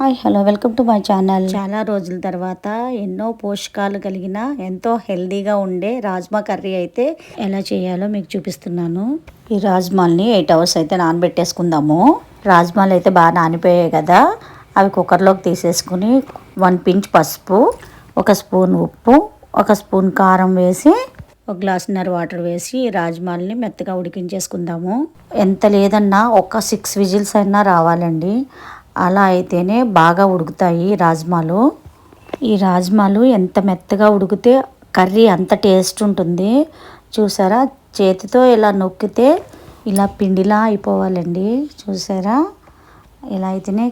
Hi hello welcome to my channel. చాలా రోజుల తర్వాత ఎన్నో పోషకాలు కలిగిన ఎంతో హెల్దీగా ఉండే రాజ్మా కర్రీ అయితే ఎలా చేయాలో మీకు చూపిస్తున్నాను. ఈ రాజ్మాల్ని 8 అవర్స్ అయితే నానబెట్టేసుకుందాము. రాజ్మాలు అయితే బాగా నానిపోయాయి కదా, అవి కుక్కర్లోకి తీసేసుకుని 1 పించ్ పసుపు, 1 స్పూన్ ఉప్పు, 1 స్పూన్ కారం వేసి 1 గ్లాసున్నర వాటర్ వేసి రాజ్మాల్ని మెత్తగా ఉడికించేసుకుందాము. ఎంత లేదన్నా ఒక 6 విజిల్స్ అయినా రావాలండి. అలా అయితేనే బాగా ఉడుకుతాయి రాజ్మాలు. ఈ రాజ్మాలు ఎంత మెత్తగా ఉడికితే కర్రీ అంత టేస్ట్ ఉంటుంది. చూసారా, చేతితో ఇలా నొక్కితే ఇలా పిండిలా అయిపోవాలండి. చూసారా, ఇలా అయితేనే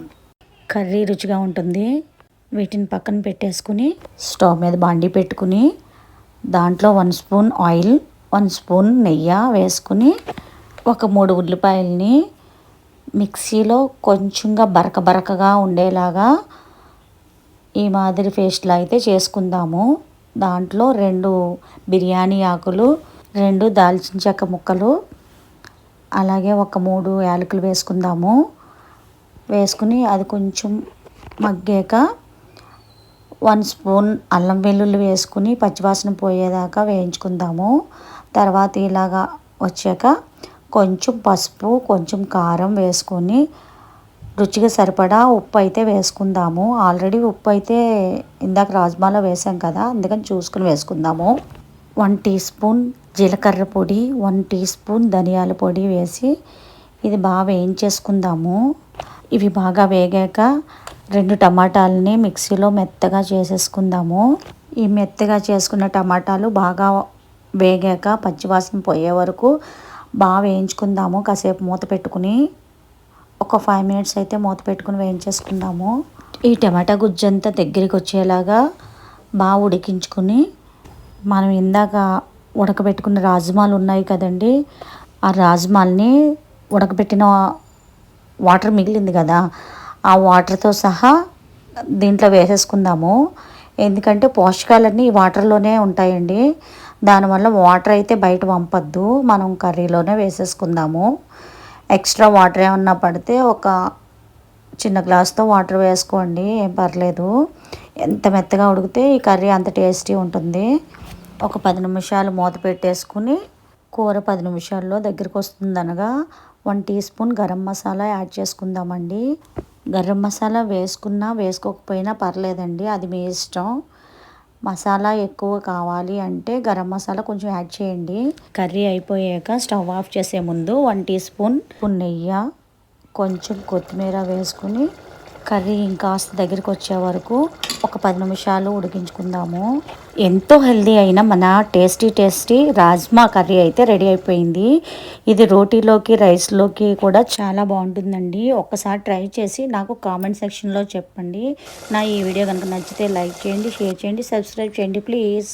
కర్రీ రుచిగా ఉంటుంది. వీటిని పక్కన పెట్టేసుకుని స్టవ్ మీద బాండి పెట్టుకుని దాంట్లో 1 స్పూన్ ఆయిల్, 1 స్పూన్ నెయ్యి వేసుకుని ఒక 3 ఉల్లిపాయలని మిక్సీలో కొంచెంగా బరకగా ఉండేలాగా ఈ మాదిరి పేస్ట్లా అయితే చేసుకుందాము. దాంట్లో 2 బిర్యానీ ఆకులు, 2 దాల్చిన చెక్క ముక్కలు, అలాగే ఒక 3 యాలకులు వేసుకుందాము. వేసుకుని అది కొంచెం మగ్గాక 1 స్పూన్ అల్లం వెల్లుల్లి వేసుకుని పచ్చివాసన పోయేదాకా వేయించుకుందాము. తర్వాత ఇలాగా వచ్చాక కొంచెం పసుపు, కొంచెం కారం వేసుకొని రుచిగా సరిపడా ఉప్పు అయితే వేసుకుందాము. ఆల్రెడీ ఉప్పు అయితే ఇందాక రాజ్మాలో వేసాం కదా, అందుకని చూసుకుని వేసుకుందాము. 1 టీ స్పూన్ జీలకర్ర పొడి, 1 టీ స్పూన్ ధనియాల పొడి వేసి ఇది బాగా వేయించేసుకుందాము. ఇవి బాగా వేగాక 2 టమాటాలని మిక్సీలో మెత్తగా చేసేసుకుందాము. ఈ మెత్తగా చేసుకున్న టమాటాలు బాగా వేగాక పచ్చివాసన పోయే వరకు బాగా వేయించుకుందాము. కాసేపు మూత పెట్టుకుని ఒక 5 మినిట్స్ అయితే మూత పెట్టుకుని వేయించేసుకుందాము. ఈ టమాటా గుజ్జంతా దగ్గరికి వచ్చేలాగా బాగా ఉడికించుకుని మనం ఇందాక ఉడకబెట్టుకున్న రాజ్మాలు ఉన్నాయి కదండి, ఆ రాజ్మాల్ని ఉడకబెట్టిన వాటర్ మిగిలింది కదా, ఆ వాటర్తో సహా దీంట్లో వేసేసుకుందాము. ఎందుకంటే పోషకాలన్నీ ఈ వాటర్లోనే ఉంటాయండి. దానివల్ల వాటర్ అయితే బయట పంపద్దు, మనం కర్రీలోనే వేసేసుకుందాము. ఎక్స్ట్రా వాటర్ ఏమన్నా పడితే ఒక చిన్న గ్లాస్తో వాటర్ వేసుకోండి, ఏం పర్లేదు. ఎంత మెత్తగా ఉడికితే ఈ కర్రీ అంత టేస్టీ ఉంటుంది. ఒక 10 నిమిషాలు మూత పెట్టేసుకుని కూర 10 నిమిషాల్లో దగ్గరికి వస్తుందనగా 1 teaspoon garam masala add చేసుకుందామండి. గరం మసాలా వేసుకున్నా వేసుకోకపోయినా పర్లేదండి, అది మీ ఇష్టం. మసాలా ఎక్కువ కావాలి అంటే గరం మసాలా కొంచెం యాడ్ చేయండి. కర్రీ అయిపోయాక స్టవ్ ఆఫ్ చేసే ముందు 1 టీ స్పూన్ నెయ్యి, కొంచెం కొత్తిమీర వేసుకుని కర్రీ ఇంకాస్త దగ్గరికి వచ్చే వరకు ఒక 10 నిమిషాలు ఉడికించుకుందాము. ఎంతో హెల్దీ అయిన మన టేస్టీ రాజ్మా కర్రీ అయితే రెడీ అయిపోయింది. ఇది రోటీలోకి, రైస్లోకి కూడా చాలా బాగుంటుందండి. ఒక్కసారి ట్రై చేసి నాకు కామెంట్ సెక్షన్లో చెప్పండి. నా ఈ వీడియో కనుక నచ్చితే లైక్ చేయండి, షేర్ చేయండి, సబ్స్క్రైబ్ చేయండి ప్లీజ్.